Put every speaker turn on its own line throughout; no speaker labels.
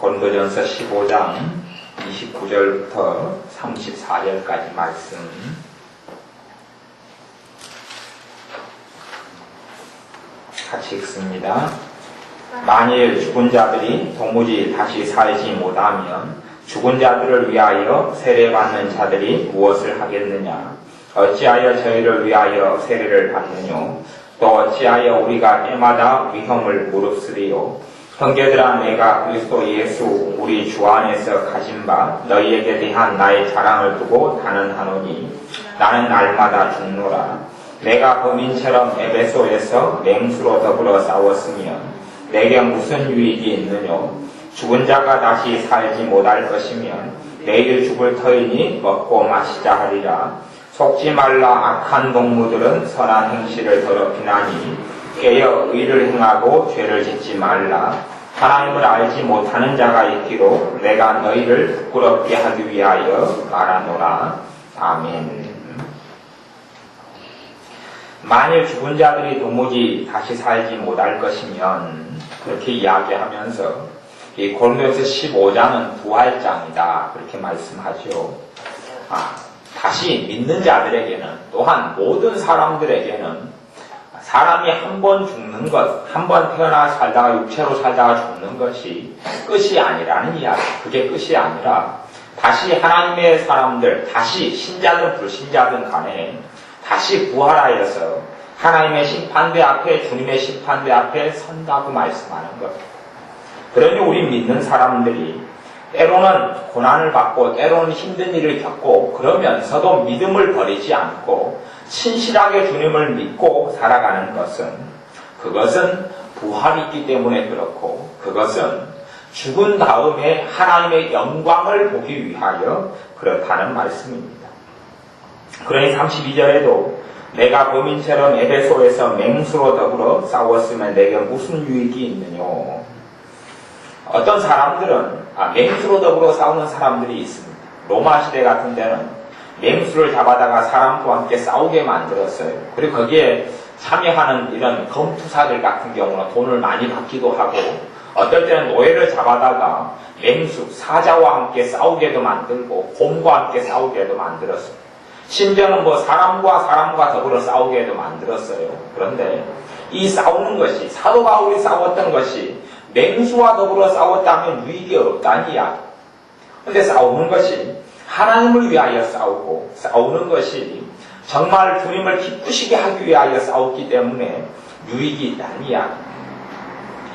고린도전서 15장 29절부터 34절까지 말씀 같이 읽습니다. 만일 죽은 자들이 도무지 다시 살지 못하면 죽은 자들을 위하여 세례받는 자들이 무엇을 하겠느냐? 어찌하여 저희를 위하여 세례를 받느뇨? 또 어찌하여 우리가 때마다 위험을 무릅쓰리요? 형제들아, 내가 그리스도 예수 우리 주 안에서 가진 바 너희에게 대한 나의 자랑을 두고 단언하노니 나는 날마다 죽노라. 내가 범인처럼 에베소에서 맹수로 더불어 싸웠으면 내게 무슨 유익이 있느뇨? 죽은 자가 다시 살지 못할 것이면 내일 죽을 터이니 먹고 마시자 하리라. 속지 말라. 악한 동무들은 선한 행실을 더럽히나니 깨어 의를 행하고 죄를 짓지 말라. 하나님을 알지 못하는 자가 있기로 내가 너희를 부끄럽게 하기 위하여 말하노라. 아멘. 만일 죽은 자들이 도무지 다시 살지 못할 것이면 그렇게 이야기하면서 이 고린도전서 15장은 부활장이다 그렇게 말씀하죠. 다시 믿는 자들에게는 또한 모든 사람들에게는 사람이 한 번 죽는 것, 한 번 태어나 살다가 육체로 살다가 죽는 것이 끝이 아니라는 이야기. 그게 끝이 아니라 다시 하나님의 사람들, 다시 신자든 불신자든 간에 다시 부활하여서 하나님의 심판대 앞에, 주님의 심판대 앞에 선다고 말씀하는 것. 그러니 우리 믿는 사람들이 때로는 고난을 받고 때로는 힘든 일을 겪고 그러면서도 믿음을 버리지 않고 신실하게 주님을 믿고 살아가는 그것은 부활이 있기 때문에 그렇고 그것은 죽은 다음에 하나님의 영광을 보기 위하여 그렇다는 말씀입니다. 그러니 32절에도 내가 범인처럼 에베소에서 맹수로 더불어 싸웠으면 내게 무슨 유익이 있느뇨? 어떤 사람들은 맹수로 더불어 싸우는 사람들이 있습니다. 로마 시대 같은 데는 맹수를 잡아다가 사람과 함께 싸우게 만들었어요. 그리고 거기에 참여하는 이런 검투사들 같은 경우는 돈을 많이 받기도 하고 어떨 때는 노예를 잡아다가 맹수, 사자와 함께 싸우게도 만들고 곰과 함께 싸우게도 만들었어요. 심지어는 사람과 더불어 싸우게도 만들었어요. 그런데 이 싸우는 것이 사도 바울이 싸웠던 것이 맹수와 더불어 싸웠다면 유익이 없다는 이야기. 그런데 싸우는 것이 하나님을 위하여 싸우는 것이 정말 주님을 기쁘시게 하기 위하여 싸웠기 때문에 유익이 있다는 이야기.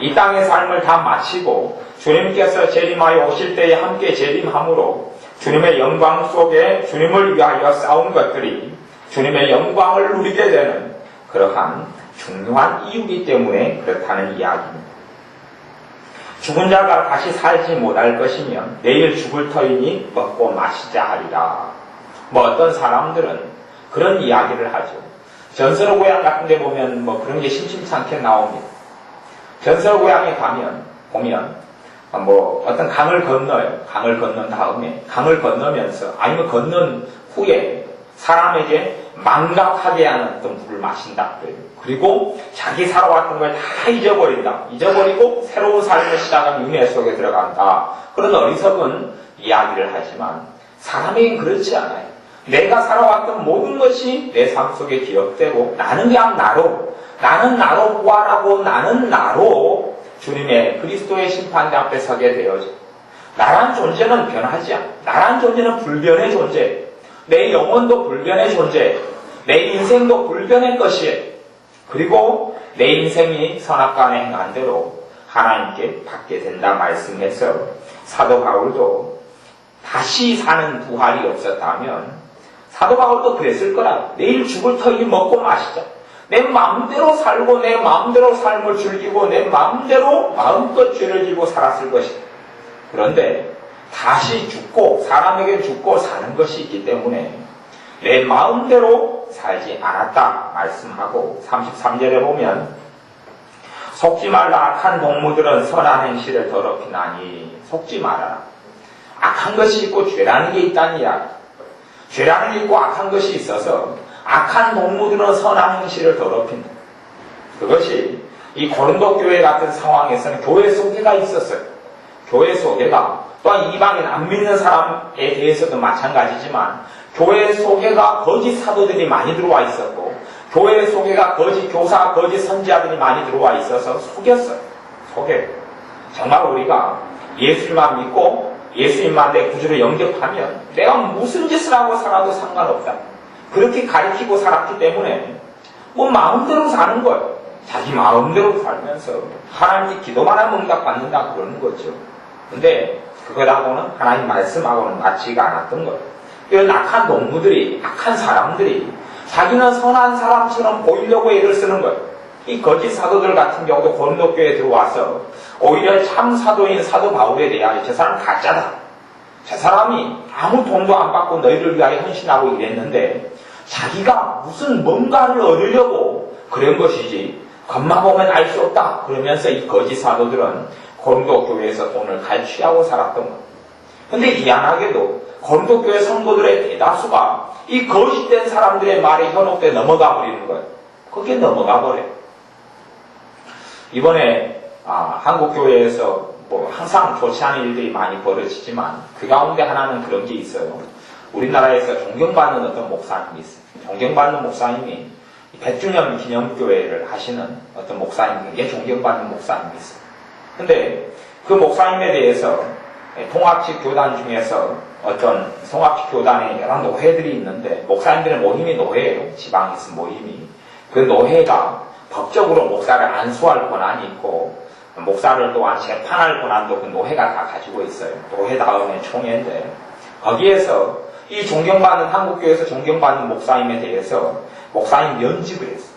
이 땅의 삶을 다 마치고 주님께서 재림하여 오실 때에 함께 재림함으로 주님의 영광 속에 주님을 위하여 싸운 것들이 주님의 영광을 누리게 되는 그러한 중요한 이유이기 때문에 그렇다는 이야기입니다. 죽은 자가 다시 살지 못할 것이면 내일 죽을 터이니 먹고 마시자 하리라. 어떤 사람들은 그런 이야기를 하죠. 전설 고향 같은 데 보면 그런 게 심심찮게 나옵니다. 전설 고향에 보면 어떤 강을 건너요. 강을 건넌 다음에 강을 건너면서 아니면 건넌 후에 사람에게 망각하게 하는 어떤 물을 마신다 그래요. 그리고 자기 살아왔던 걸 다 잊어버린다. 잊어버리고 새로운 삶을 시작하는 윤회 속에 들어간다. 그런 어리석은 이야기를 하지만 사람에겐 그렇지 않아요. 내가 살아왔던 모든 것이 내 삶 속에 기억되고 나는 그냥 나는 나로 부활하고 나는 나로 주님의 그리스도의 심판대 앞에 서게 되어져. 나란 존재는 변하지 않아. 나란 존재는 불변의 존재. 내 영혼도 불변의 존재. 내 인생도 불변의 것이에요. 그리고 내 인생이 선악간에 행한 대로 하나님께 받게 된다 말씀해서 사도 바울도 다시 사는 부활이 없었다면 사도 바울도 그랬을 거라. 내일 죽을 터이니 먹고 마시자. 내 마음대로 살고 내 마음대로 삶을 즐기고 내 마음대로 마음껏 죄를 지고 살았을 것이다. 그런데 다시 죽고 사람에게 죽고 사는 것이 있기 때문에 내 마음대로 살지 않았다 말씀하고 33절에 보면 속지 말라. 악한 동무들은 선한 행실을 더럽히나니. 속지 말아라. 악한 것이 있고 죄라는 게 있다는 이야기. 죄라는 게 있고 악한 것이 있어서 악한 동무들은 선한 행실을 더럽힌다. 그것이 이 고린도 교회 같은 상황에서는 교회 속에가 있었어요. 교회 소개가 또한 이방인 안 믿는 사람에 대해서도 마찬가지지만 교회 소개가 거짓 사도들이 많이 들어와 있었고 교회 소개가 거짓 교사, 거짓 선지자들이 많이 들어와 있어서 속였어요. 정말 우리가 예수님만 믿고 예수님만 내 구주로 영접하면 내가 무슨 짓을 하고 살아도 상관없다. 그렇게 가르치고 살았기 때문에 뭐 마음대로 사는 거예요. 자기 마음대로 살면서 하나님께 기도만 하면 응답받는다 그러는 거죠. 근데 그거하고는 하나님 말씀하고는 맞지가 않았던 거예요. 이런 악한 동무들이, 악한 사람들이 자기는 선한 사람처럼 보이려고 애를 쓰는 거예요. 이 거짓 사도들 같은 경우도 고린도교회에 들어와서 오히려 참 사도인 사도 바울에 대하여 저 사람 가짜다. 저 사람이 아무 돈도 안 받고 너희를 위하여 헌신하고 이랬는데 자기가 무슨 뭔가를 얻으려고 그런 것이지 겉만 보면 알 수 없다. 그러면서 이 거짓 사도들은 고린도교회에서 돈을 갈취하고 살았던 거예요. 근데 미안하게도 고린도교회 성도들의 대다수가 이 거짓된 사람들의 말에 현혹돼 넘어가 버리는 거예요. 거기에 넘어가 버려요. 이번에 한국교회에서 뭐 항상 좋지 않은 일들이 많이 벌어지지만 그 가운데 하나는 그런 게 있어요. 우리나라에서 존경받는 어떤 목사님이 있어요. 존경받는 목사님이 백주년 기념교회를 하시는 어떤 목사님, 굉장히 존경받는 목사님이 있어요. 근데 그 목사님에 대해서 통합식 교단 중에서 어떤 통합식 교단에 여러 노회들이 있는데 목사님들의 모임이 노회예요. 지방에 있는 모임이. 그 노회가 법적으로 목사를 안수할 권한이 있고 목사를 또한 재판할 권한도 그 노회가 다 가지고 있어요. 노회 다음에 총회인데 거기에서 이 존경받는 한국교회에서 존경받는 목사님에 대해서 목사님 면직을 했어요.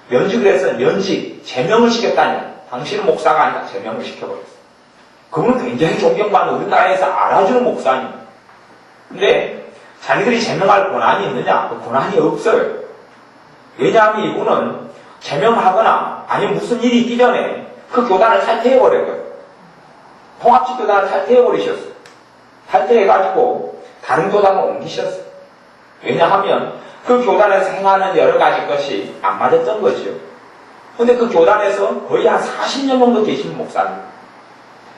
면직을 해서 제명을 시켰다니 당신은 목사가 아니라 제명을 시켜버렸어요. 그분은 굉장히 존경받는 우리나라에서 알아주는 목사님. 근데 자기들이 제명할 권한이 있느냐? 그 권한이 없어요. 왜냐하면 이분은 제명하거나 아니면 무슨 일이 있기 전에 그 교단을 탈퇴해버렸거든요. 통합식 교단을 탈퇴해버리셨어요. 탈퇴해가지고 다른 교단을 옮기셨어요. 왜냐하면 그 교단에서 행하는 여러 가지 것이 안 맞았던 거죠. 근데 그 교단에서 거의 한 40년 정도 계신 목사님.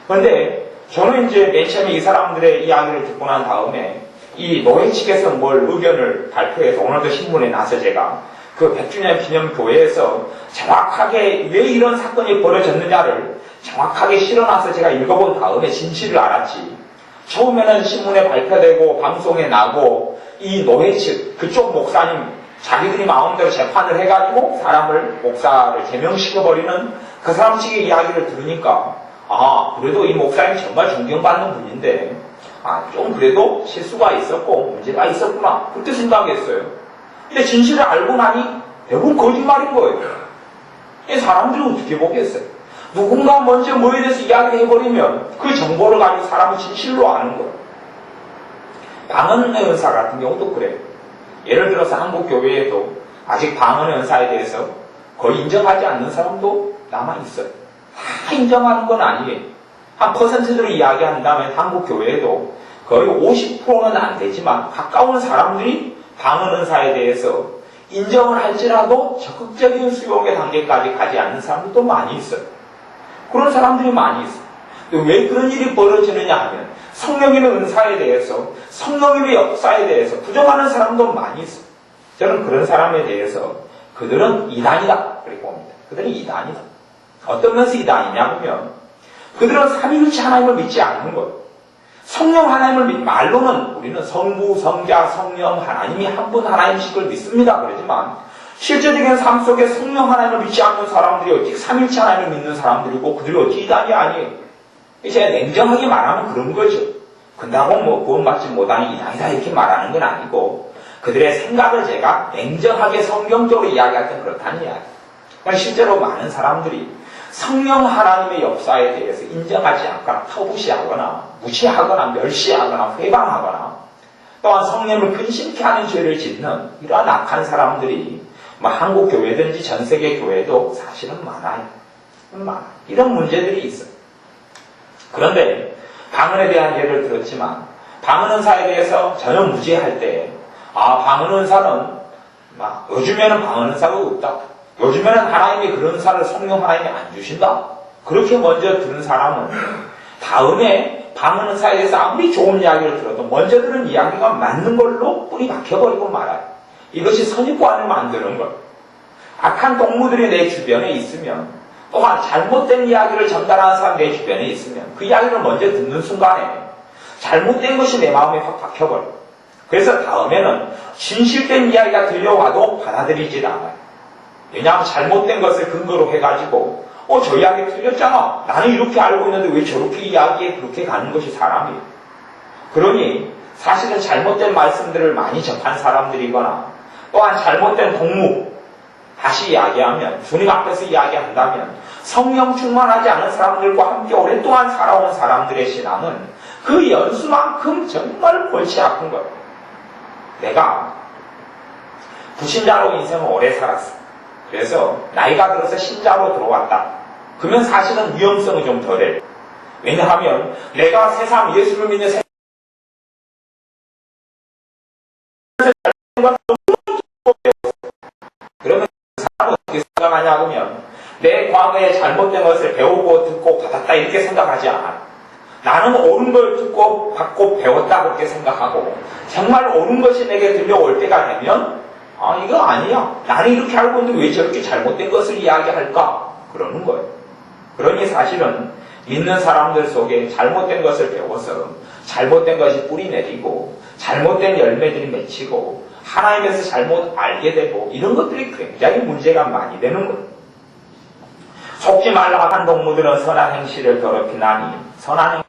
그런데 저는 이제 맨 처음에 이 사람들의 이야기를 듣고 난 다음에 이 노회 측에서 뭘 의견을 발표해서 오늘도 신문에 나서 제가 그 100주년 기념교회에서 정확하게 왜 이런 사건이 벌어졌느냐를 정확하게 실어놔서 제가 읽어본 다음에 진실을 알았지. 처음에는 신문에 발표되고 방송에 나고 이 노회 측 그쪽 목사님 자기들이 마음대로 재판을 해가지고 목사를 제명시켜버리는 그 사람 측의 이야기를 들으니까 그래도 이 목사님 정말 존경받는 분인데 좀 그래도 실수가 있었고 문제가 있었구나 그렇게 생각했어요. 근데 진실을 알고 나니 대부분 거짓말인 거예요. 이 사람들이 어떻게 보겠어요? 누군가 먼저 뭐에 대해서 이야기를 해버리면 그 정보를 가지고 사람은 진실로 아는 거예요. 방언 은사 같은 경우도 그래요. 예를 들어서 한국교회에도 아직 방언 은사에 대해서 거의 인정하지 않는 사람도 남아있어요. 다 인정하는 건 아니에요. 한 퍼센트로 이야기한다면 한국교회에도 거의 50%는 안 되지만 가까운 사람들이 방언 은사에 대해서 인정을 할지라도 적극적인 수용의 단계까지 가지 않는 사람들도 많이 있어요. 그런 사람들이 많이 있어요. 왜 그런 일이 벌어지느냐 하면 성령님의 은사에 대해서 성령님의 역사에 대해서 부정하는 사람도 많이 있어요. 저는 그런 사람에 대해서 그들은 이단이다 그렇게 봅니다. 그들은 이단이다. 어떤 면에서 이단이냐 하면 그들은 삼위일체 하나님을 믿지 않는 거예요. 성령 하나님을 말로는 우리는 성부, 성자, 성령 하나님이 한 분 하나님씩을 믿습니다. 그러지만 실제적인 삶 속에 성령 하나님을 믿지 않는 사람들이 어찌 삼위일체 하나님을 믿는 사람들이고 그들이 어찌 이단이 아니에요. 제가 냉정하게 말하면 그런 거죠. 근다고 뭐 구원받지 못하니 이단이다 이렇게 말하는 건 아니고 그들의 생각을 제가 냉정하게 성경적으로 이야기할 때 그렇다는 이야기. 그러니까 실제로 많은 사람들이 성령 하나님의 역사에 대해서 인정하지 않거나 터부시하거나 무시하거나 멸시하거나 회방하거나 또한 성령을 근심케 하는 죄를 짓는 이러한 악한 사람들이 한국 교회든지 전 세계 교회도 사실은 많아요. 이런 문제들이 있어요. 그런데 방언에 대한 예를 들었지만 방언 은사에 대해서 전혀 무지할 때 방언 은사는 요즘에는 방언 은사가 없다. 요즘에는 하나님이 그런 은사를 성령 하나님이 안 주신다. 그렇게 먼저 들은 사람은 다음에 방언은 사이에서 아무리 좋은 이야기를 들어도 먼저 들은 이야기가 맞는 걸로 뿌리 박혀버리고 말아요. 이것이 선입관을 만드는 것. 악한 동무들이 내 주변에 있으면, 또한 잘못된 이야기를 전달하는 사람 내 주변에 있으면 그 이야기를 먼저 듣는 순간에 잘못된 것이 내 마음에 확 박혀버려요. 그래서 다음에는 진실된 이야기가 들려와도 받아들이질 않아요. 왜냐하면 잘못된 것을 근거로 해가지고 저 이야기 틀렸잖아. 나는 이렇게 알고 있는데 왜 저렇게 이야기에 그렇게 가는 것이 사람이에요. 그러니 사실은 잘못된 말씀들을 많이 접한 사람들이거나 또한 잘못된 동무, 다시 이야기하면 주님 앞에서 이야기한다면 성령 충만하지 않은 사람들과 함께 오랫동안 살아온 사람들의 신앙은 그 연수만큼 정말 골치 아픈 거예요. 내가 불신자로 인생을 오래 살았어. 그래서 나이가 들어서 신자로 들어왔다. 그러면 사실은 위험성은 좀 덜해. 왜냐하면 내가 세상 예수를 믿는 세상 그러면 그 사람은 어떻게 생각하냐 하면 내 과거에 잘못된 것을 배우고 듣고 받았다 이렇게 생각하지 않아. 나는 옳은 걸 듣고 받고 배웠다 그렇게 생각하고 정말 옳은 것이 내게 들려올 때가 되면 이거 아니야. 나는 이렇게 알고 있는데 왜 저렇게 잘못된 것을 이야기할까? 그러는 거예요. 그러니 사실은 믿는 사람들 속에 잘못된 것을 배워서 잘못된 것이 뿌리 내리고 잘못된 열매들이 맺히고 하나님에서 잘못 알게 되고 이런 것들이 굉장히 문제가 많이 되는 거예요. 속지 말라 한 동무들은 선한 행실을 더럽히나니 선한 행실을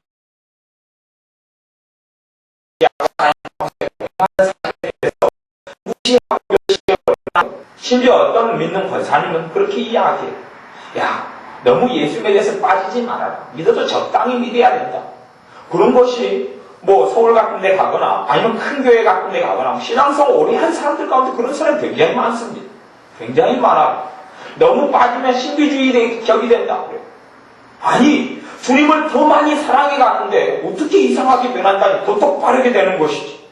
심지어 어떤 믿는 권사님은 그렇게 이야기해요. 야, 너무 예수에 대해서 빠지지 말아라. 믿어도 적당히 믿어야 된다. 그런 것이 서울 같은 데 가거나 아니면 큰 교회 같은 데 가거나 신앙성 오래 한 사람들 가운데 그런 사람이 굉장히 많습니다. 굉장히 많아요. 너무 빠지면 신비주의적이 된다 그래요. 아니, 주님을 더 많이 사랑해 가는데 어떻게 이상하게 변한다니 더 똑바르게 되는 것이지.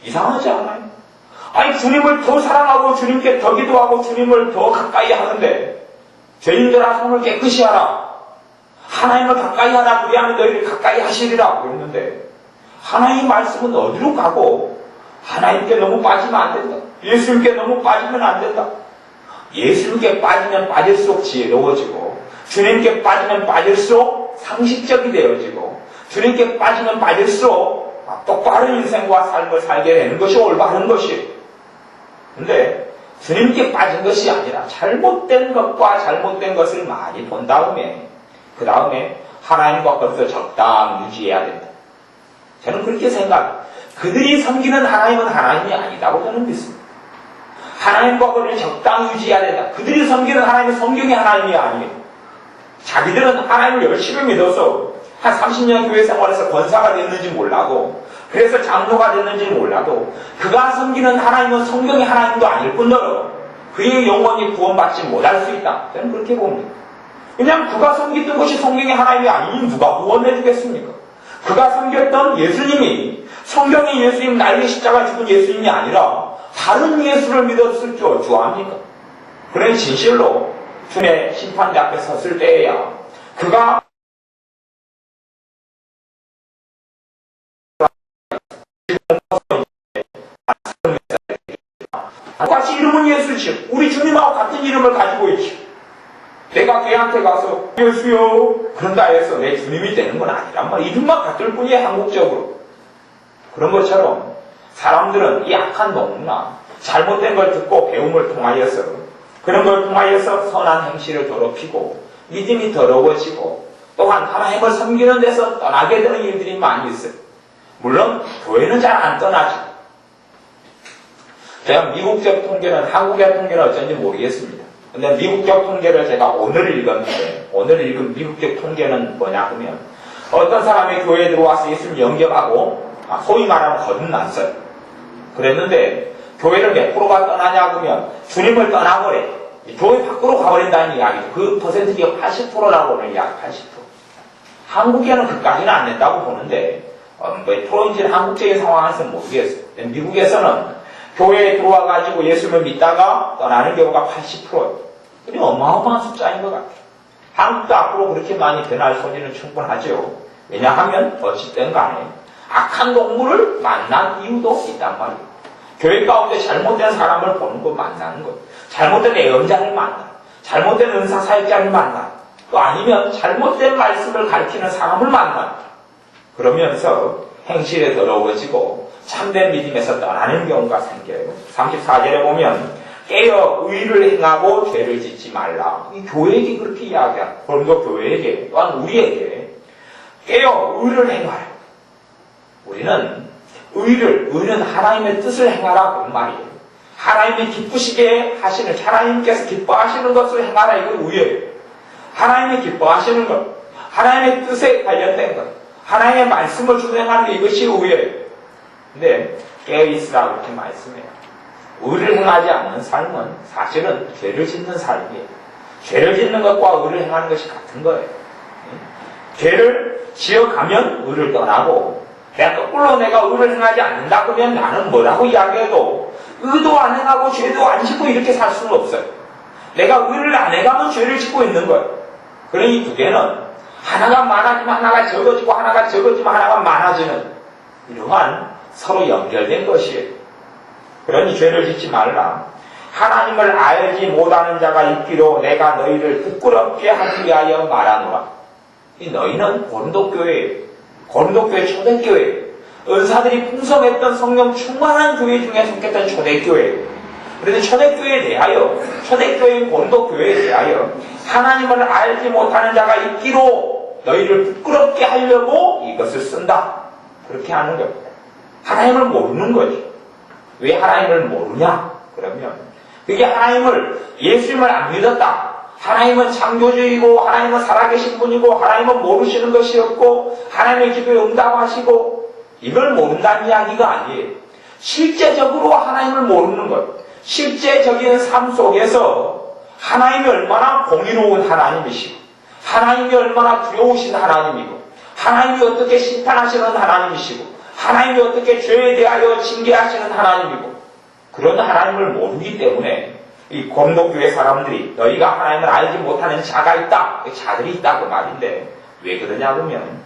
이상하지 않아요? 아니, 주님을 더 사랑하고 주님께 더 기도하고 주님을 더 가까이 하는데 죄인들아 손을 깨끗이 하라. 하나님을 가까이 하라. 그리하면 너희를 가까이 하시리라. 그랬는데 하나님 말씀은 어디로 가고 하나님께 너무 빠지면 안 된다. 예수님께 너무 빠지면 안 된다. 예수님께 빠지면 빠질수록 지혜로워지고 주님께 빠지면 빠질수록 상식적이 되어지고 주님께 빠지면 빠질수록 똑바른 인생과 삶을 살게 되는 것이 올바른 것이에요. 근데 주님께 빠진 것이 아니라 잘못된 것과 잘못된 것을 많이 본 다음에 그 다음에 하나님과 거기서 적당히 유지해야 된다. 저는 그렇게 생각해요. 그들이 섬기는 하나님은 하나님이 아니다고 저는 믿습니다. 하나님과 거리를 적당히 유지해야 된다. 그들이 섬기는 하나님은 성경의 하나님이 아니에요. 자기들은 하나님을 열심히 믿어서 한 30년 교회 생활에서 권사가 됐는지 몰라도 그래서 장로가 됐는지 몰라도 그가 섬기는 하나님은 성경의 하나님도 아닐 뿐더러 그의 영혼이 구원받지 못할 수 있다. 저는 그렇게 봅니다. 그냥 그가 섬기던 것이 성경의 하나님이 아니니 누가 구원해 주겠습니까? 그가 섬겼던 예수님이 성경의 예수님 날개 십자가 죽은 예수님이 아니라 다른 예수를 믿었을 줄 어쩌합니까? 그러니 진실로 주님의 심판대 앞에 섰을 때에야 그가 똑같이 이름은 예수지. 우리 주님하고 같은 이름을 가지고 있지. 내가 걔한테 가서 예수요 그런다 해서 내 주님이 되는 건 아니란 말이야. 이름만 같을 뿐이야. 한국적으로. 그런 것처럼 사람들은 이 악한 동무나 잘못된 걸 듣고 배움을 통하여서 그런 걸 통하여서 선한 행실을 더럽히고 믿음이 더러워지고 또한 하나님을 섬기는 데서 떠나게 되는 일들이 많이 있어요. 물론 교회는 잘 안 떠나죠. 제가 미국적 통계는 한국의 통계는 어쩐지 모르겠습니다. 근데 미국적 통계를 제가 오늘 읽었는데 오늘 읽은 미국적 통계는 뭐냐 하면 어떤 사람이 교회에 들어와서 예수님 영접하고 소위 말하면 거듭났어요. 그랬는데 교회를 몇 프로가 떠나냐 하면 주님을 떠나버려. 교회 밖으로 가버린다는 이야기죠. 그 퍼센트가 80%라고 하는 이야기, 80%. 한국에는 그까지는 안 된다고 보는데 프로인지는 한국적인 상황에서는 모르겠어요. 미국에서는 교회에 들어와가지고 예수님을 믿다가 떠나는 경우가 80%예요. 그게 어마어마한 숫자인 것 같아요. 한국도 앞으로 그렇게 많이 변할 소지는 충분하죠. 왜냐하면 어찌된 간에 악한 동물을 만난 이유도 있단 말이에요. 교회 가운데 잘못된 사람을 보는 거 만나는 것, 잘못된 애언자를 만나, 잘못된 은사사역자를 만나, 또 아니면 잘못된 말씀을 가르치는 사람을 만나, 그러면서 행실에 더러워지고 참된 믿음에서 떠나는 경우가 생겨요. 34절에 보면 깨어 의를 행하고 죄를 짓지 말라. 이 교회에게 그렇게 이야기합니다. 고린도 교회에게, 또한 우리에게 깨어 의를 행하라. 우리는 의는 하나님의 뜻을 행하라 그런 말이에요. 하나님이 기쁘시게 하시는, 하나님께서 기뻐하시는 것을 행하라, 이거 의예요. 하나님이 기뻐하시는 것, 하나님의 뜻에 관련된 것, 하나님의 말씀을 준행하는 게 이것이 의예요. 근데 깨어있으라 그렇게 말씀해요. 의를 행하지 않는 삶은 사실은 죄를 짓는 삶이에요. 죄를 짓는 것과 의를 행하는 것이 같은 거예요. 죄를 지어가면 의를 떠나고, 내가 거꾸로 내가 의를 행하지 않는다 그러면 나는 뭐라고 이야기해도 의도 안 행하고 죄도 안 짓고 이렇게 살 수는 없어요. 내가 의를 안 해가면 죄를 짓고 있는 거예요. 그러니 이 두 개는 하나가 많아지면 하나가 적어지고 하나가 적어지면 하나가 많아지는 이러한 서로 연결된 것이에요. 그러니 죄를 짓지 말라. 하나님을 알지 못하는 자가 있기로 내가 너희를 부끄럽게 하기 위하여 말하노라. 이 너희는 고린도교회예요. 고린도교회 초대교회예요. 은사들이 풍성했던 성령 충만한 교회 중에 속했던 초대교회예요. 그런데 초대교회에 대하여, 초대교회 고린도교회에 대하여 하나님을 알지 못하는 자가 있기로 너희를 부끄럽게 하려고 이것을 쓴다. 그렇게 하는 겁니다. 하나님을 모르는 거죠. 왜 하나님을 모르냐? 그러면 그게 하나님을, 예수님을 안 믿었다. 하나님은 창조주이고 하나님은 살아계신 분이고 하나님은 모르시는 것이 없고 하나님의 기도에 응답하시고 이걸 모른다는 이야기가 아니에요. 실제적으로 하나님을 모르는 것, 실제적인 삶 속에서 하나님이 얼마나 공의로운 하나님이시고 하나님이 얼마나 두려우신 하나님이고 하나님이 어떻게 심판하시는 하나님이시고 하나님이 어떻게 죄에 대하여 징계하시는 하나님이고 그런 하나님을 모르기 때문에 이 고린도교회 사람들이 너희가 하나님을 알지 못하는 자가 있다, 자들이 있다 그 말인데 왜 그러냐 그러면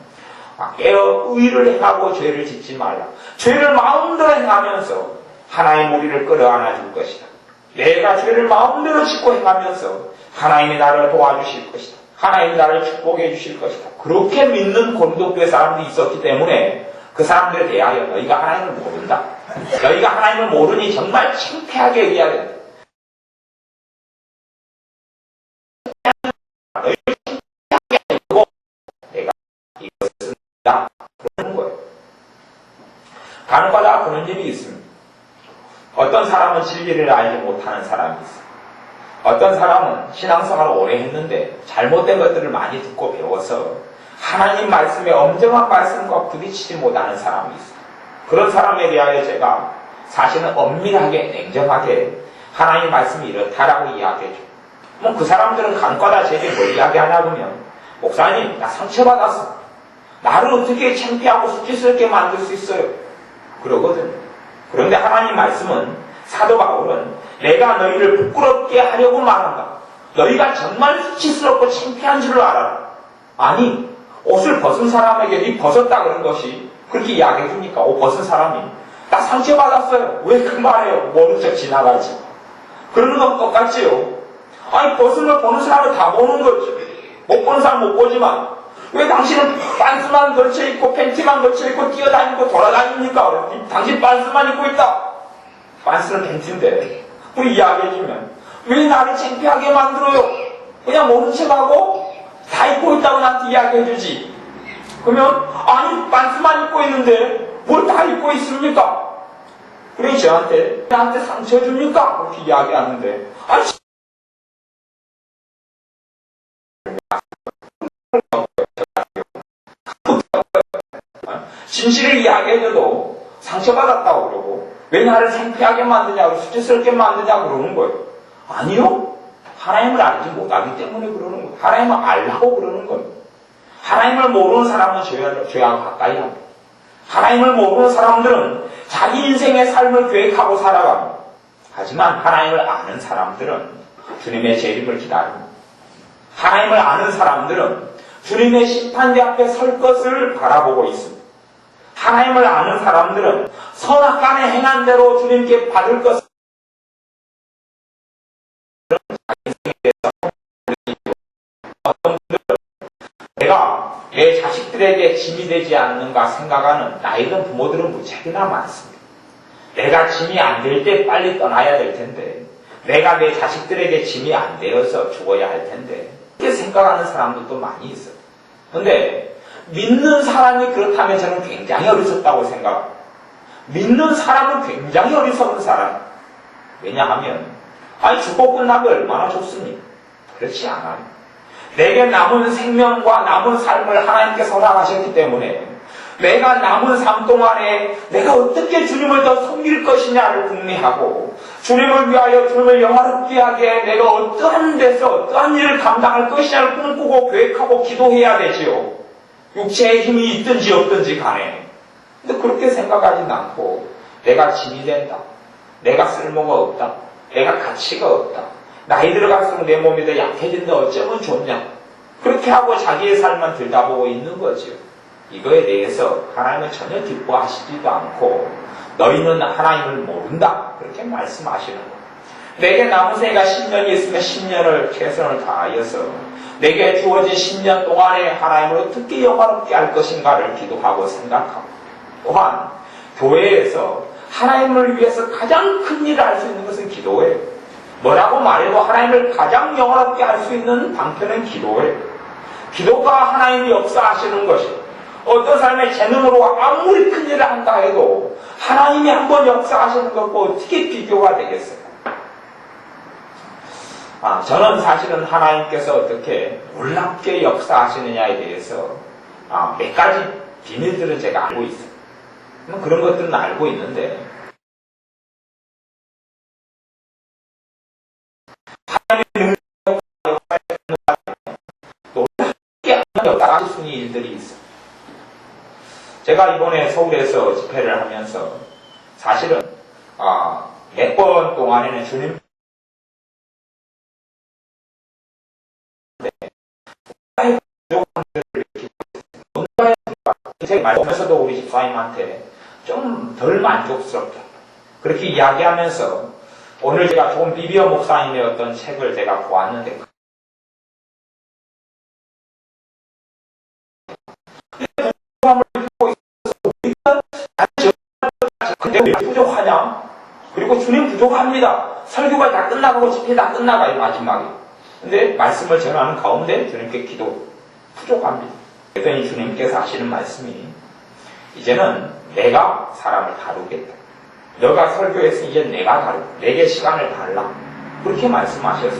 깨어 의를 행하고 죄를 짓지 말라. 죄를 마음대로 행하면서 하나님 우리를 끌어안아 줄 것이다. 내가 죄를 마음대로 짓고 행하면서 하나님이 나를 도와주실 것이다. 하나님이 나를 축복해 주실 것이다. 그렇게 믿는 고린도교회 사람들이 있었기 때문에 그 사람들에 대하여 너희가 하나님을 모른다. 너희가 하나님을 모르니 정말 창피하게 얘기하겠다. 너희를 창피하게 하고 내가 이것을 쓴다. 그러는 거예요. 간혹가다 그런 일이 있습니다. 어떤 사람은 진리를 알지 못하는 사람이 있어요. 어떤 사람은 신앙생활을 오래 했는데 잘못된 것들을 많이 듣고 배워서 하나님 말씀의 엄정한 말씀과 부딪히지 못하는 사람이 있어요. 그런 사람에 대하여 제가 사실은 엄밀하게 냉정하게 하나님 말씀이 이렇다라고 이야기해줘요. 그 사람들은 간과다 제게 뭘 이야기하냐 보면 목사님 나 상처받았어. 나를 어떻게 창피하고 수치스럽게 만들 수 있어요? 그러거든요. 그런데 하나님 말씀은 사도 바울은 내가 너희를 부끄럽게 하려고 말한다. 너희가 정말 수치스럽고 창피한 줄을 알아라. 아니 옷을 벗은 사람에게 네 벗었다 그런 것이 그렇게 이야기해 줍니까? 옷 벗은 사람이 나 상처받았어요. 왜 그 말해요? 모른 척 지나가지. 그러는 건 똑같지요. 아니 벗은 걸 보는 사람은 다 보는 거지. 못 보는 사람 못 보지만 왜 당신은 반스만 걸쳐입고 팬티만 걸쳐입고 뛰어다니고 돌아다닙니까? 당신 반스만 입고 있다. 반스는 팬티인데 우리 이야기해주면 왜 나를 창피하게 만들어요? 그냥 모른 척하고 다 입고 있다고 나한테 이야기해주지. 그러면 아니 반스만 입고 있는데 뭘 다 입고 있습니까? 그래 나한테 상처 줍니까? 그렇게 이야기하는데 아니 진실을 이야기해줘도 상처받았다고 그러고 왜 나를 창피하게 만드냐고 수치스럽게 만드냐고 그러는 거예요. 아니요. 하나님을 알지 못하기 때문에 그러는 거예요. 하나님을 알라고 그러는 거예요. 하나님을 모르는 사람은 죄하고 가까이 합니다. 하나님을 모르는 사람들은 자기 인생의 삶을 계획하고 살아갑니다. 하지만 하나님을 아는 사람들은 주님의 재림을 기다립니다. 하나님을 아는 사람들은 주님의 심판대 앞에 설 것을 바라보고 있습니다. 하나님을 아는 사람들은 선악간에 행한 대로 주님께 받을 것을 내가 내 자식들에게 짐이 되지 않는가 생각하는 나이든 부모들은 무척이나 많습니다. 내가 짐이 안 될 때 빨리 떠나야 될 텐데, 내가 내 자식들에게 짐이 안 되어서 죽어야 할 텐데, 그렇게 생각하는 사람들도 많이 있어요. 그런데 믿는 사람이 그렇다면 저는 굉장히 어리석다고 생각합니다. 믿는 사람은 굉장히 어리석은 사람. 왜냐하면 죽고 끝나면 얼마나 좋습니까? 그렇지 않아요. 내게 남은 생명과 남은 삶을 하나님께서 허락하셨기 때문에 내가 남은 삶 동안에 내가 어떻게 주님을 더 섬길 것이냐를 궁리하고 주님을 위하여 주님을 영화롭게 하게 내가 어떠한 데서 어떠한 일을 감당할 것이냐를 꿈꾸고 계획하고 기도해야 되지요. 육체의 힘이 있든지 없든지 간에. 근데 그렇게 생각하지는 않고 내가 짐이 된다. 내가 쓸모가 없다. 내가 가치가 없다. 나이 들어갈수록 내 몸이 더 약해진다. 어쩌면 좋냐. 그렇게 하고 자기의 삶만 들다보고 있는 거죠. 이거에 대해서 하나님은 전혀 기뻐하시지도 않고 너희는 하나님을 모른다. 그렇게 말씀하시는 거예요. 내게 남은 생애가 10년이 있으면 10년을 최선을 다하여서 내게 주어진 10년 동안에 하나님을 어떻게 영화롭게 할 것인가를 기도하고 생각하고 또한 교회에서 하나님을 위해서 가장 큰 일을 할 수 있는 것은 기도예요. 뭐라고 말해도 하나님을 가장 영화롭게 할 수 있는 방편은 기도예요. 기도가 하나님이 역사하시는 것이 어떤 사람의 재능으로 아무리 큰 일을 한다 해도 하나님이 한번 역사하시는 것과 어떻게 비교가 되겠어요? 저는 사실은 하나님께서 어떻게 놀랍게 역사하시느냐에 대해서 몇 가지 비밀들은 제가 알고 있어요. 그런 것들은 알고 있는데 하나님의 놀랍게 역사하실 수 있는 일들이 있어요. 제가 이번에 서울에서 집회를 하면서 사실은 몇 번 동안에는 주님 제가 말하면서도 우리 집사님한테 좀 덜 만족스럽다. 그렇게 이야기하면서 오늘 제가 조금 비비어 목사님의 어떤 책을 제가 보았는데 근데 왜 부족하냐? 그리고 주님 부족합니다. 설교가 다 끝나가고 집회 다 끝나가요 마지막에. 근데 말씀을 전하는 가운데 주님께 기도 부족합니다. 그랬더니 주님께서 하시는 말씀이 이제는 내가 사람을 다루겠다. 너가 설교했으니 이제 내가 다루고 내게 시간을 달라. 그렇게 말씀하셔서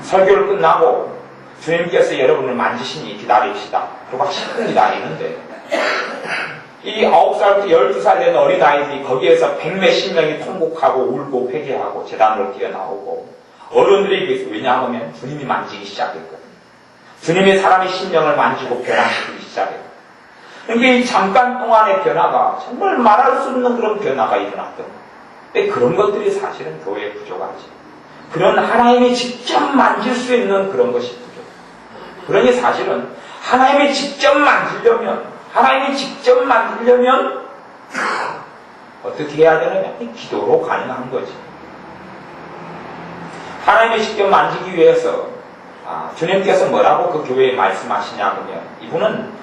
설교를 끝나고 주님께서 여러분을 만지시니 기다립시다. 그리고 10분 기다리는데 이 9살부터 12살 된 어린아이들이 거기에서 백몇십 명이 통곡하고 울고 회개하고 제단으로 뛰어나오고 어른들이 왜냐하면 주님이 만지기 시작했거든요. 주님이 사람의 심령을 만지고 변화시키기 시작했거든요. 그러니까 이 잠깐 동안의 변화가 정말 말할 수 없는 그런 변화가 일어났던 거예요. 근데 그런 것들이 사실은 교회에 부족하지. 그런 하나님이 직접 만질 수 있는 그런 것이 부족해요. 그러니 사실은 하나님이 직접 만지려면 어떻게 해야 되느냐? 기도로 가능한 거지. 하나님이 직접 만지기 위해서 주님께서 뭐라고 그 교회에 말씀하시냐 그러면 이분은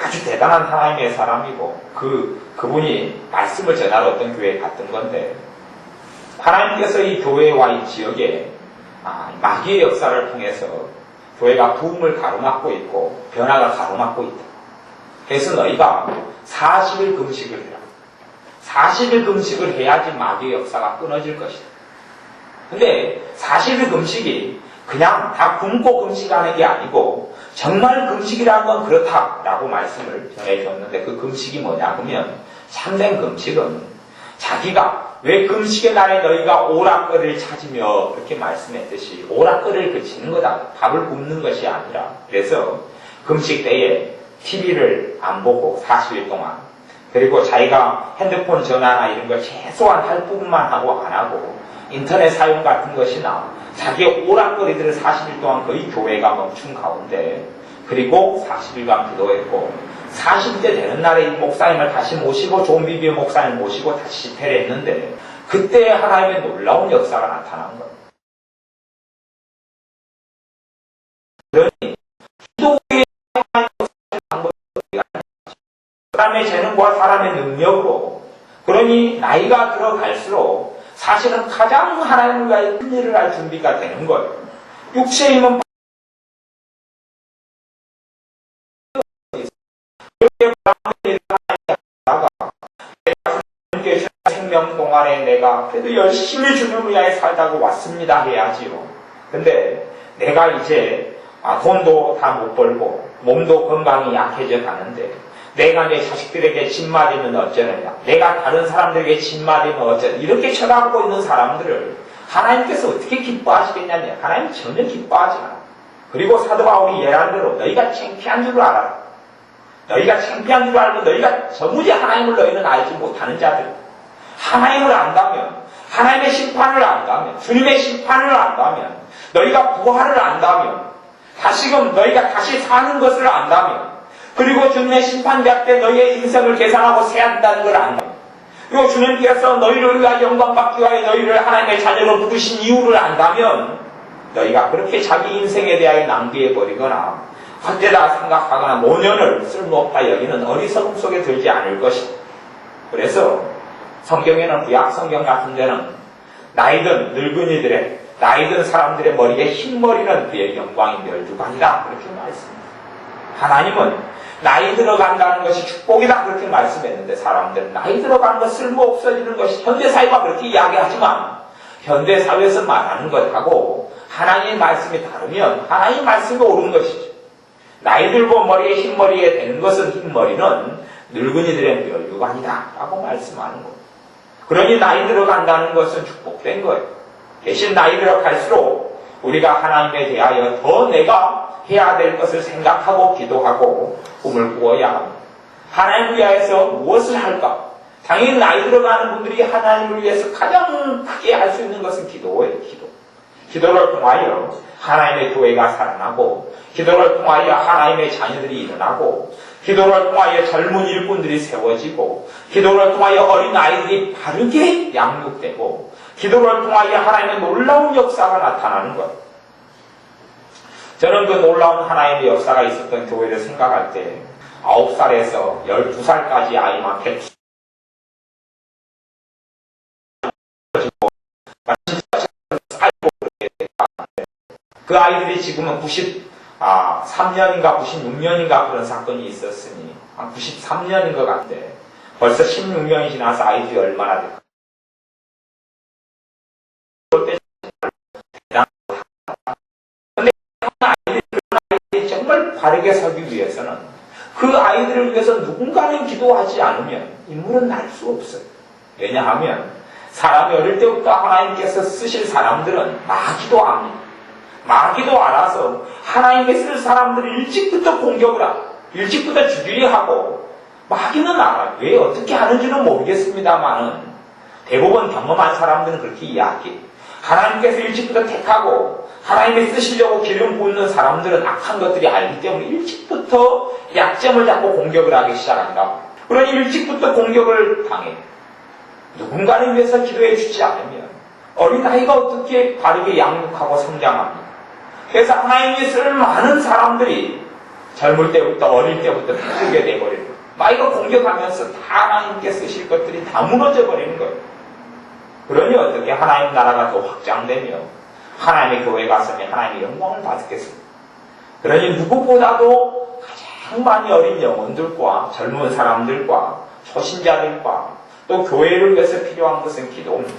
아주 대단한 하나님의 사람이고 그분이 말씀을 전하러 어떤 교회에 갔던 건데 하나님께서 이 교회와 이 지역에 마귀의 역사를 통해서 교회가 부흥을 가로막고 있고 변화가 가로막고 있다. 그래서 너희가 40일 금식을 해라. 40일 금식을 해야지 마귀의 역사가 끊어질 것이다. 근데 40일 금식이 그냥 다 굶고 금식하는 게 아니고 정말 금식이라는 건 그렇다라고 말씀을 전해줬는데 그 금식이 뭐냐 그러면 참된 금식은 자기가 왜 금식의 날에 너희가 오락거리를 찾으며 그렇게 말씀했듯이 오락거리를 그치는 거다. 밥을 굶는 것이 아니라 그래서 금식 때에 TV를 안 보고 40일 동안 그리고 자기가 핸드폰 전화나 이런 걸 최소한 할 부분만 하고 안 하고 인터넷 사용 같은 것이나 자기의 오락거리들을 40일 동안 거의 교회가 멈춘 가운데 그리고 40일간 기도했고 40대 되는 날에 이 목사님을 다시 모시고 존 비비어 목사님을 모시고 다시 집회를 했는데 그때 하나님의 놀라운 역사가 나타난 거예요. 그러니 기도의 사람의 재능과 사람의 능력으로 그러니 나이가 들어갈수록 사실은 가장 하나님을 위하여 큰 일을 할 준비가 되는 거예요. 육체의 힘은 생명 동안에 내가 그래도 열심히 주님을 위하여 살다고 왔습니다 해야지요. 근데 내가 이제 돈도 다 못 벌고 몸도 건강이 약해져 가는데 내가 내 자식들에게 집 맞으면 어쩌느냐, 내가 다른 사람들에게 집 맞으면 어쩌느냐, 이렇게 쳐다보고 있는 사람들을 하나님께서 어떻게 기뻐하시겠냐면 하나님 전혀 기뻐하지 않아. 그리고 사도 바울이 예언한 대로 너희가 창피한 줄 알아. 너희가 창피한 줄 알고 너희가 저무지 하나님을 너희는 알지 못하는 자들. 하나님을 안다면, 하나님의 심판을 안다면, 주님의 심판을 안다면, 너희가 부활을 안다면, 다시금 너희가 다시 사는 것을 안다면, 그리고 주님의 심판대 때 너희의 인생을 계산하고 세한다는 걸 안다면, 그리고 주님께서 너희를 위하여 영광받기 위하여 너희를 하나님의 자녀로 부르신 이유를 안다면, 너희가 그렇게 자기 인생에 대하여 낭비해버리거나, 헛되다 생각하거나 노년을 쓸모없다 여기는 어리석음 속에 들지 않을 것이다. 그래서 성경에는 구약 성경 같은 데는 나이든 늙은이들의 나이든 사람들의 머리에 흰머리는 그의 영광이 멸두관이다 그렇게 말했습니다. 하나님은 나이 들어간다는 것이 축복이다 그렇게 말씀했는데 사람들은 나이 들어가는 것 쓸모 없어지는 것이 현대사회가 그렇게 이야기하지만 현대사회에서 말하는 것하고 하나님의 말씀이 다르면 하나님의 말씀이 옳은 것이죠. 나이 들고 머리에 흰머리에 되는 것은 흰머리는 늙은이들의 멸류관이다 라고 말씀하는 거예요. 그러니 나이 들어간다는 것은 축복된 거예요. 대신 나이 들어갈수록 우리가 하나님에 대하여 더 내가 해야 될 것을 생각하고 기도하고 꿈을 꾸어야 합니다. 하나님을 위하여서 무엇을 할까? 당연히 나이 들어가는 분들이 하나님을 위해서 가장 크게 할 수 있는 것은 기도예요. 기도를 통하여 하나님의 교회가 살아나고 기도를 통하여 하나님의 자녀들이 일어나고 기도를 통하여 젊은 일꾼들이 세워지고 기도를 통하여 어린 아이들이 바르게 양육되고 기도를 통하여 하나님의 놀라운 역사가 나타나는 것. 저는 그 놀라운 하나님의 역사가 있었던 교회를 생각할 때 9살에서 12살까지 아이만 그 아이들이 지금은 93년인가 96년인가 그런 사건이 있었으니 한 93년인 것 같은데 벌써 16년이 지나서 아이들이 얼마나 될까? 그런데 아이들이 정말 바르게 살기 위해서는 그 아이들을 위해서 누군가는 기도하지 않으면 인물은 날 수 없어요. 왜냐하면 사람이 어릴 때부터 하나님께서 쓰실 사람들은 마귀도 압니다. 마귀도 알아서 하나님께 쓸 사람들을 일찍부터 공격을 하고 일찍부터 죽이려 하고 마귀는 알아요. 왜 어떻게 하는지는 모르겠습니다만은 대부분 경험한 사람들은 그렇게 이야기해요. 하나님께서 일찍부터 택하고 하나님이 쓰시려고 기름 붓는 사람들은 악한 것들이 알기 때문에 일찍부터 약점을 잡고 공격을 하기 시작한다. 그러니 일찍부터 공격을 당해요. 누군가를 위해서 기도해 주지 않으면 어린아이가 어떻게 바르게 양육하고 성장합니까? 그래서 하나님이 쓸 많은 사람들이 젊을 때부터 어릴 때부터 비추게 돼버리는 거예요. 마이가 공격하면서 다 하나님께 쓰실 것들이 다 무너져 버리는 거예요. 그러니 어떻게 하나님 나라가 더 확장되며 하나님의 교회가 서면 하나님의 영광을 받겠습니다. 그러니 누구보다도 가장 많이 어린 영혼들과 젊은 사람들과 초신자들과 또 교회를 위해서 필요한 것은 기도입니다.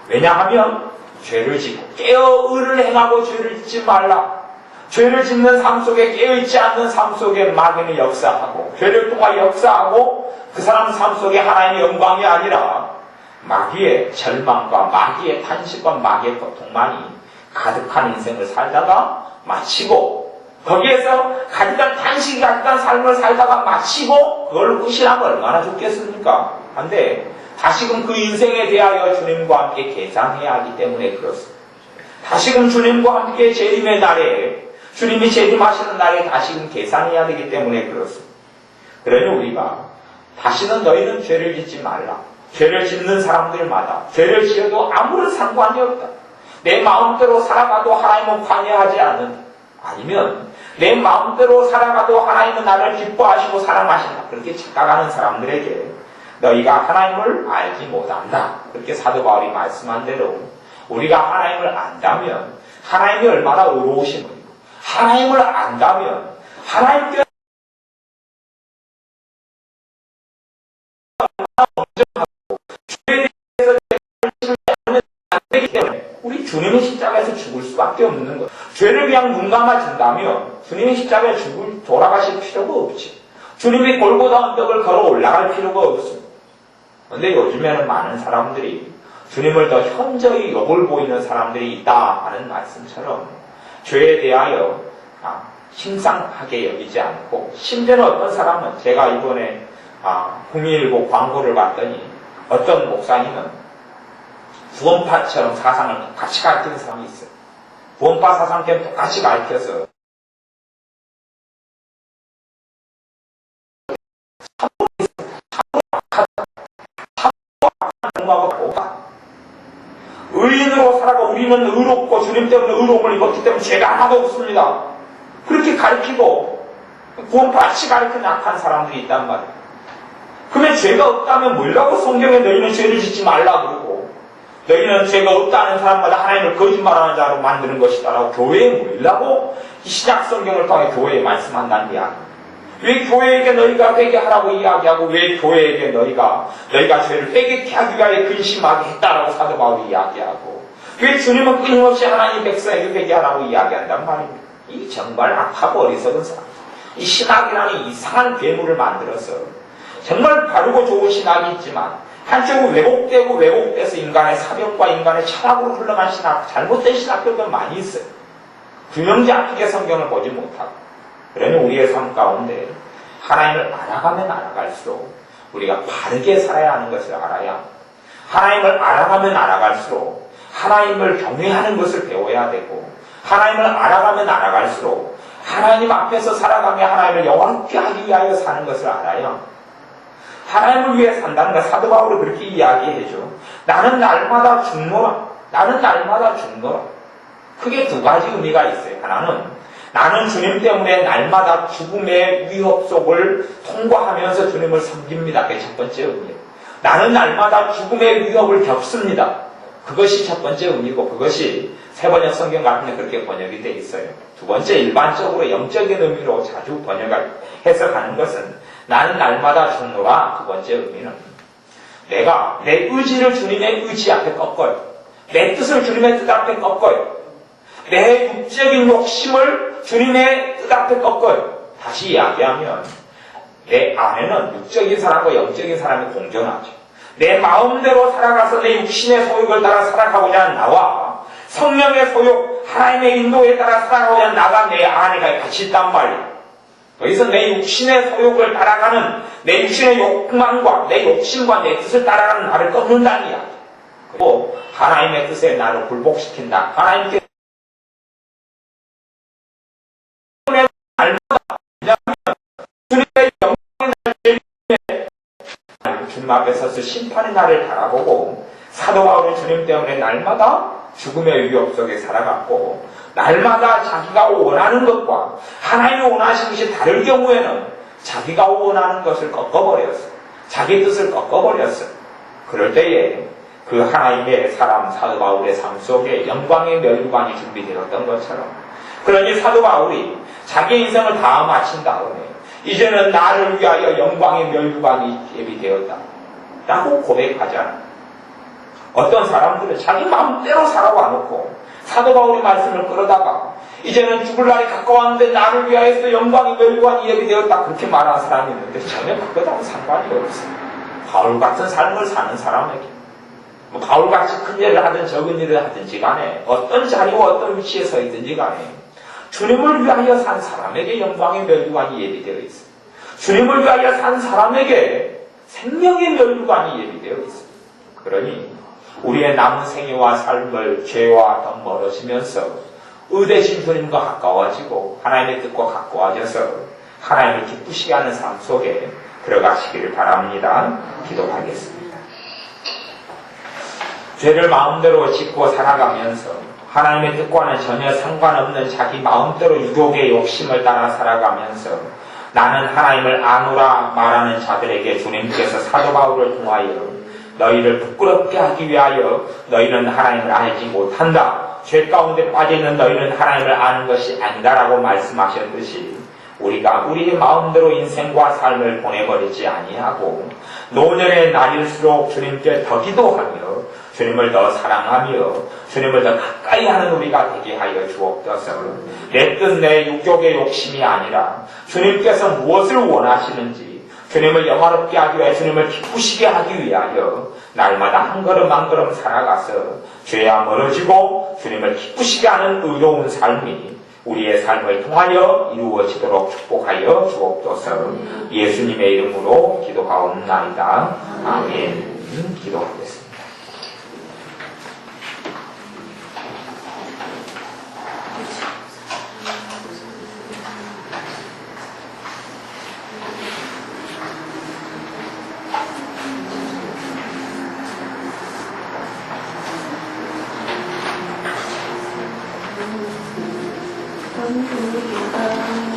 왜냐하면 죄를 짓고 깨어 의를 행하고 죄를 짓지 말라. 죄를 짓는 삶 속에 깨어있지 않는 삶 속에 마귀는 역사하고 죄를 통하여 역사하고 그 사람 삶 속에 하나님의 영광이 아니라 마귀의 절망과 마귀의 탄식과 마귀의 고통만이 가득한 인생을 살다가 마치고 거기에서 가득한 탄식이 가득한 삶을 살다가 마치고 그걸 의심하면 얼마나 좋겠습니까? 한데 다시금 그 인생에 대하여 주님과 함께 계산해야 하기 때문에 그렇습니다. 다시금 주님과 함께 재림의 날에, 주님이 재림하시는 날에 다시금 계산해야 되기 때문에 그렇습니다. 그러니 우리가 다시는 너희는 죄를 짓지 말라. 죄를 짓는 사람들마다 죄를 지어도 아무런 상관이 없다. 내 마음대로 살아가도 하나님은 관여하지 않는다. 아니면 내 마음대로 살아가도 하나님은 나를 기뻐하시고 사랑하신다. 그렇게 착각하는 사람들에게 너희가 하나님을 알지 못한다. 그렇게 사도 바울이 말씀한 대로 우리가 하나님을 안다면 하나님이 얼마나 의로우신 분이고, 하나님을 안다면 하나님께 죄에 대해서 않으면 안 되기 때문에 우리 주님의 십자가에서 죽을 수밖에 없는 것. 죄를 그냥 눈 감아준다면 주님의 십자가에 돌아가실 필요가 없지. 주님이 골고다 언덕을 걸어 올라갈 필요가 없습니다. 그런데 요즘에는 많은 사람들이 주님을 더 현저히 욕을 보이는 사람들이 있다 하는 말씀처럼 죄에 대하여 심상하게 여기지 않고, 심지어는 어떤 사람은 제가 이번에 국민일보 광고를 봤더니 어떤 목사님은 구원파처럼 사상을 똑같이 가르치는 사람이 있어요. 구원파 사상처럼 똑같이 가르쳐서 의인으로 살아가 우리는 의롭고 주님 때문에 의로움을 입었기 때문에 죄가 하나도 없습니다. 그렇게 가르치고 구원파같이 가르치는 악한 사람들이 있단 말이에요. 그러면 죄가 없다면 뭐라고 성경에 너희는 죄를 짓지 말라 그러고, 너희는 죄가 없다는 사람마다 하나님을 거짓말하는 자로 만드는 것이다 라고 교회에 뭐라고 이 신약 성경을 통해 교회에 말씀한다는 이야기. 왜 교회에게 너희가 회개하라고 이야기하고, 왜 교회에게 너희가 죄를 회개케 하기 위하여 근심하게 했다라고 사도 바울이 이야기하고, 왜 주님은 끊임없이 하나님 백성에게 회개하라고 이야기한단 말입니다. 이 정말 악하고 어리석은 사람. 이 신학이라는 이상한 괴물을 만들어서 정말 바르고 좋은 신학이 있지만 한쪽은 왜곡돼서 인간의 사명과 인간의 철학으로 흘러간 신학, 잘못된 신학들도 많이 있어요. 균형 잡히게 성경을 보지 못하고. 그러니 우리의 삶 가운데 하나님을 알아가면 알아갈수록 우리가 바르게 살아야 하는 것을 알아야, 하나님을 알아가면 알아갈수록 하나님을 경외하는 것을 배워야 되고, 하나님을 알아가면 알아갈수록 하나님 앞에서 살아가며 하나님을 영광케 하기 위하여 사는 것을 알아야 하나님을 위해 산다는 걸 사도 바울은 그렇게 이야기해줘. 나는 날마다 죽노라. 나는 날마다 죽노라. 크게 두 가지 의미가 있어요. 하나는 나는 주님 때문에 날마다 죽음의 위협 속을 통과하면서 주님을 섬깁니다. 그게 첫 번째 의미예요. 나는 날마다 죽음의 위협을 겪습니다. 그것이 첫 번째 의미고, 그것이 세번역 성경 같은 데 그렇게 번역이 되어 있어요. 두 번째, 일반적으로 영적인 의미로 자주 해석하는 것은 나는 날마다 죽노라. 두 번째 의미는 내가 내 의지를 주님의 의지 앞에 꺾어요. 내 뜻을 주님의 뜻 앞에 꺾어요. 내 육적인 욕심을 주님의 뜻 앞에 꺾어요. 다시 이야기하면 내 안에는 육적인 사람과 영적인 사람이 공존하죠. 내 마음대로 살아가서 내 육신의 소욕을 따라 살아가고자 하는 나와 성령의 소욕, 하나님의 인도에 따라 살아가고자 하는 나가 내 안에 같이 있단 말이에요. 여기서 내 육신의 소욕을 따라가는, 내 육신의 욕망과 내 욕심과 내 뜻을 따라가는 나를 꺾는다는 이야기. 그리고 하나님의 뜻에 나를 굴복시킨다. 하나님께 주님의 영광의 날, 주님 앞에 서서 심판의 날을 바라보고, 사도 바울은 주님 때문에 날마다 죽음의 위협 속에 살아갔고, 날마다 자기가 원하는 것과 하나님이 원하시는 것이 다를 경우에는 자기가 원하는 것을 꺾어버렸어요. 자기 뜻을 꺾어버렸어요. 그럴 때에 그 하나님의 사람 사도 바울의 삶 속에 영광의 멸류관이 준비되었던 것처럼, 그러니 사도 바울이 자기 인생을 다 마친 다음에 이제는 나를 위하여 영광의 멸류관이 예비되었다 라고 고백하잖아. 어떤 사람들은 자기 마음대로 살아와 놓고 사도 바울의 말씀을 끌어다가 이제는 죽을 날이 가까웠는데 나를 위하여서 영광의 멸류관이 예비되었다 그렇게 말하는 사람이 있는데 전혀 그것하고 상관이 없어요. 바울 같은 삶을 사는 사람에게 바울같이 큰 일을 하든 적은 일을 하든지 간에 어떤 자리와 어떤 위치에 서 있든지 간에 주님을 위하여 산 사람에게 영광의 멸류관이 예비되어 있어요. 주님을 위하여 산 사람에게 생명의 멸류관이 예비되어 있어요. 그러니 우리의 남은 생애와 삶을 죄와 더 멀어지면서 의대신 주님과 가까워지고 하나님의 뜻과 가까워져서 하나님을 기쁘시게 하는 삶 속에 들어가시기를 바랍니다. 기도하겠습니다. 죄를 마음대로 짓고 살아가면서 하나님의 뜻과는 전혀 상관없는 자기 마음대로 유혹의 욕심을 따라 살아가면서 나는 하나님을 아노라 말하는 자들에게 주님께서 사도 바울을 통하여 너희를 부끄럽게 하기 위하여 너희는 하나님을 알지 못한다. 죄 가운데 빠져있는 너희는 하나님을 아는 것이 아니다라고 말씀하셨듯이 우리가 우리의 마음대로 인생과 삶을 보내버리지 아니하고 노년의 날일수록 주님께 더 기도하며 주님을 더 사랑하며 주님을 더 가까이 하는 우리가 되게 하여 주옵소서. 내 뜻 내 육욕의 욕심이 아니라 주님께서 무엇을 원하시는지 주님을 영화롭게 하기 위해 주님을 기쁘시게 하기 위하여 날마다 한 걸음 한 걸음 살아가서 죄와 멀어지고 주님을 기쁘시게 하는 의로운 삶이 우리의 삶을 통하여 이루어지도록 축복하여 주옵소서. 예수님의 이름으로 기도하옵나이다. 아멘. 기도하겠습니다.
감사합니다.